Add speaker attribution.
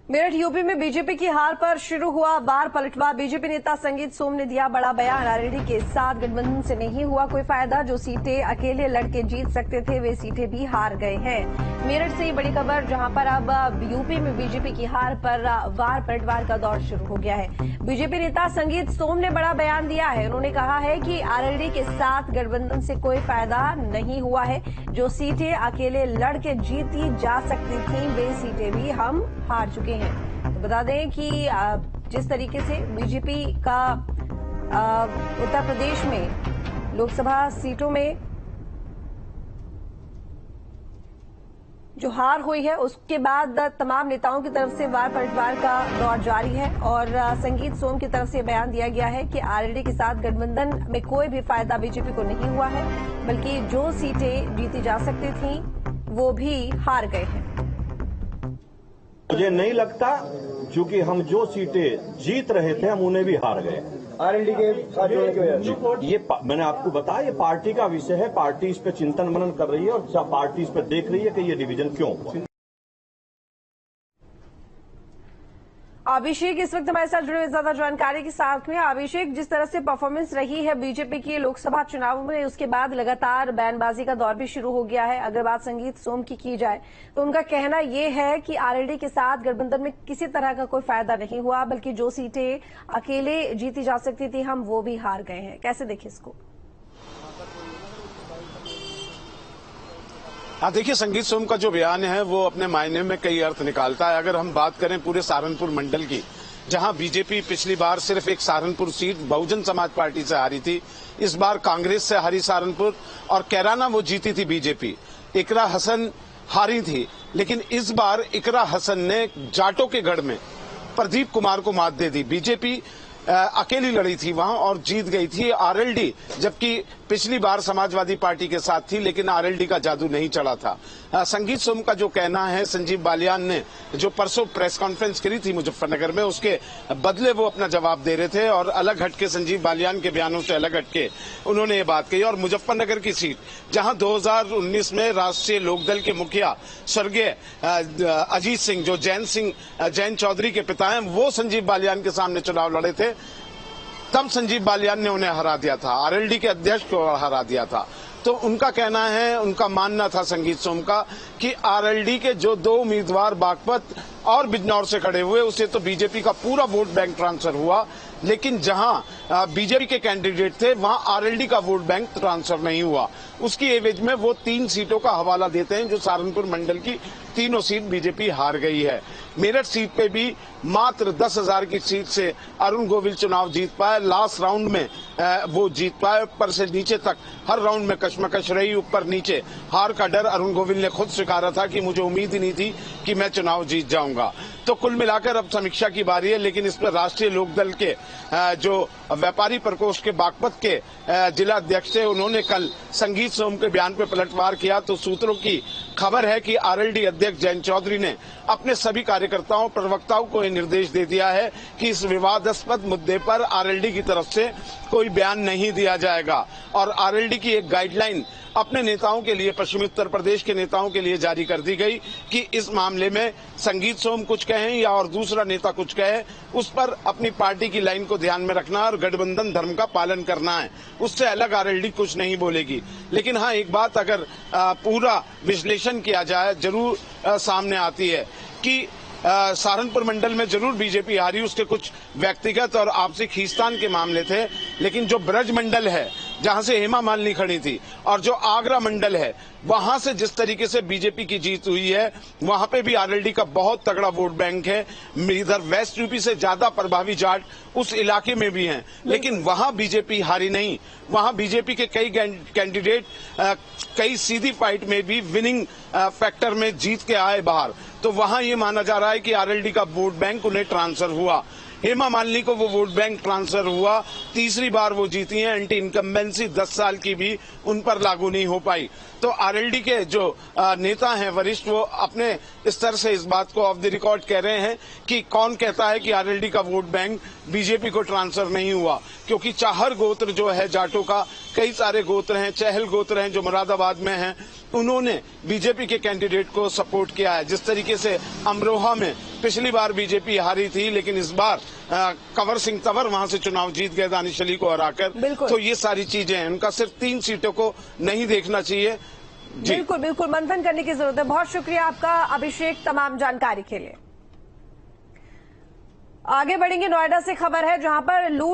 Speaker 1: Meerut UP में BJP की हार पर शुरू हुआ बार पलटवार। बीजेपी नेता संगीत सोम ने दिया बड़ा बयान। आरएलडी के साथ गठबंधन से नहीं हुआ कोई फायदा। जो सीटें अकेले लड़के जीत सकते थे वे सीटें भी हार गए हैं। मेरठ से ही बड़ी खबर, जहां पर अब यूपी में बीजेपी की हार पर वार पलटवार का दौर शुरू हो गया है। बीजेपी नेता संगीत सोम ने बड़ा बयान दिया है। उन्होंने कहा है कि आरएलडी के साथ गठबंधन से कोई फायदा नहीं हुआ है। जो सीटें अकेले लड़के जीती जा सकती थी वे सीटें भी हम हार चुके हैं। तो बता दें कि जिस तरीके से बीजेपी का उत्तर प्रदेश में लोकसभा सीटों में जो हार हुई है उसके बाद तमाम नेताओं की तरफ से वार पलटवार का दौर जारी है और संगीत सोम की तरफ से बयान दिया गया है कि आरएलडी के साथ गठबंधन में कोई भी फायदा बीजेपी को नहीं हुआ है, बल्कि जो सीटें जीती जा सकती थीं वो भी हार गए हैं।
Speaker 2: मुझे नहीं लगता, क्योंकि हम जो सीटें जीत रहे थे हम उन्हें भी हार गए।
Speaker 3: आरएलडी के साथ जोड़ने की वजह से
Speaker 2: ये मैंने आपको बताया, ये पार्टी का विषय है। पार्टी इस पे चिंतन मनन कर रही है और पार्टी इस पे देख रही है कि ये डिवीजन क्यों हुआ।
Speaker 1: अभिषेक इस वक्त हमारे साथ जुड़े ज्यादा जानकारी के साथ में। अभिषेक, जिस तरह से परफॉर्मेंस रही है बीजेपी की लोकसभा चुनाव में, उसके बाद लगातार बयानबाजी का दौर भी शुरू हो गया है। अगर बात संगीत सोम की जाए तो उनका कहना यह है कि आरएलडी के साथ गठबंधन में किसी तरह का कोई फायदा नहीं हुआ, बल्कि जो सीटें अकेले जीती जा सकती थी हम वो भी हार गए हैं। कैसे देखें इसको?
Speaker 4: हाँ, देखिए, संगीत सोम का जो बयान है वो अपने मायने में कई अर्थ निकालता है। अगर हम बात करें पूरे सहारनपुर मंडल की, जहां बीजेपी पिछली बार सिर्फ एक सहारनपुर सीट बहुजन समाज पार्टी से हारी थी, इस बार कांग्रेस से हारी सहारनपुर और कैराना वो जीती थी बीजेपी। इकरा हसन हारी थी, लेकिन इस बार इकरा हसन ने जाटों के गढ़ में प्रदीप कुमार को मात दे दी। बीजेपी अकेली लड़ी थी वहां और जीत गई थी। आरएलडी जबकि पिछली बार समाजवादी पार्टी के साथ थी, लेकिन आरएलडी का जादू नहीं चला था। संगीत सोम का जो कहना है, संजीव बालियान ने जो परसों प्रेस कॉन्फ्रेंस करी थी मुजफ्फरनगर में, उसके बदले वो अपना जवाब दे रहे थे और अलग हटके संजीव बालियान के बयानों से अलग हटके उन्होंने ये बात कही। और मुजफ्फरनगर की सीट, जहां 2019 में राष्ट्रीय लोकदल के मुखिया स्वर्गीय अजीत सिंह, जो जैन चौधरी के पिता हैं, वो संजीव बालियान के सामने चुनाव लड़े थे, तब संजीव बालियान ने उन्हें हरा दिया था, आरएलडी के अध्यक्ष को हरा दिया था। तो उनका कहना है, उनका मानना था संगीत सोम का कि आरएलडी के जो दो उम्मीदवार बागपत और बिजनौर से खड़े हुए, उसे तो बीजेपी का पूरा वोट बैंक ट्रांसफर हुआ, लेकिन जहां बीजेपी के कैंडिडेट थे वहां आरएलडी का वोट बैंक ट्रांसफर नहीं हुआ। उसकी एवज में वो 3 सीटों का हवाला देते हैं, जो सहारनपुर मंडल की तीनों सीट बीजेपी हार गई है। मेरठ सीट पे भी मात्र 10,000 की सीट से अरुण गोविल चुनाव जीत पाए। लास्ट राउंड में वो जीत पाए। ऊपर से नीचे तक हर राउंड में कशमकश रही, ऊपर नीचे हार का डर अरुण गोविल ने खुद स्वीकारा था कि मुझे उम्मीद ही नहीं थी कि मैं चुनाव जीत जाऊंगा। तो कुल मिलाकर अब समीक्षा की बारी है, लेकिन इस पर राष्ट्रीय लोकदल के जो व्यापारी प्रकोष्ठ के बागपत के जिला अध्यक्ष थे, उन्होंने कल संगीत सोम के बयान पर पलटवार किया। तो सूत्रों की खबर है कि आरएलडी अध्यक्ष जैन चौधरी ने अपने सभी कार्यकर्ताओं प्रवक्ताओं को निर्देश दे दिया है कि इस विवादास्पद मुद्दे पर आरएलडी की तरफ से कोई बयान नहीं दिया जाएगा। और आरएलडी की एक गाइडलाइन अपने नेताओं के लिए, पश्चिमी उत्तर प्रदेश के नेताओं के लिए जारी कर दी गई कि इस मामले में संगीत सोम कुछ कहें या और दूसरा नेता कुछ कहे, उस पर अपनी पार्टी की लाइन को ध्यान में रखना और गठबंधन धर्म का पालन करना है। उससे अलग आरएलडी कुछ नहीं बोलेगी। लेकिन हाँ, एक बात अगर पूरा विश्लेषण किया जाए जरूर सामने आती है कि सहारनपुर मंडल में जरूर बीजेपी हारी, उसके कुछ व्यक्तिगत और आपसी खींचतान के मामले थे, लेकिन जो ब्रज मंडल है जहां से हेमा मालिनी खड़ी थी और जो आगरा मंडल है वहां से जिस तरीके से बीजेपी की जीत हुई है, वहां पे भी आरएलडी का बहुत तगड़ा वोट बैंक है। इधर वेस्ट यूपी से ज्यादा प्रभावी जाट उस इलाके में भी हैं, लेकिन वहां बीजेपी हारी नहीं। वहां बीजेपी के कई कैंडिडेट कई सीधी फाइट में भी विनिंग फैक्टर में जीत के आए बाहर। तो वहां ये माना जा रहा है कि आरएलडी का वोट बैंक उन्हें ट्रांसफर हुआ। हेमा मालिनी को वो वोट बैंक ट्रांसफर हुआ। तीसरी बार वो जीती हैं। एंटी इनकम्बेंसी 10 साल की भी उन पर लागू नहीं हो पाई। तो आरएलडी के जो नेता हैं वरिष्ठ, वो अपने स्तर से इस बात को ऑफ द रिकॉर्ड कह रहे हैं कि कौन कहता है कि आरएलडी का वोट बैंक बीजेपी को ट्रांसफर नहीं हुआ, क्योंकि चाहर गोत्र जो है जाटों का, कई सारे गोत्र हैं, चहल गोत्र हैं जो मुरादाबाद में हैं, उन्होंने बीजेपी के कैंडिडेट को सपोर्ट किया है। जिस तरीके से अमरोहा में पिछली बार बीजेपी हारी थी, लेकिन इस बार कंवर सिंह तंवर वहां से चुनाव जीत गए दानिश अली को हराकर। तो ये सारी चीजें हैं, उनका सिर्फ 3 सीटों को नहीं देखना चाहिए।
Speaker 1: बिल्कुल बिल्कुल, मंथन करने की जरूरत है। बहुत शुक्रिया आपका अभिषेक, तमाम जानकारी के लिए। आगे बढ़ेंगे, नोएडा से खबर है जहां पर लूट